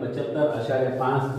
75.5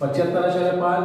75.5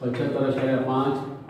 75.5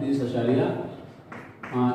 30.5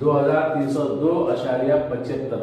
2302.75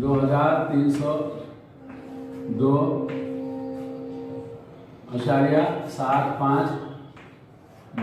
2302.75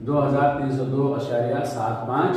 2302.75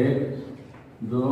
1 2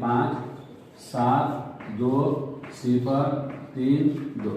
5 7 2 0 3 2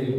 1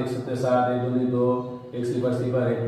1 7 7 1 2 2 1 0 0 1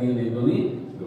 3 1 2 2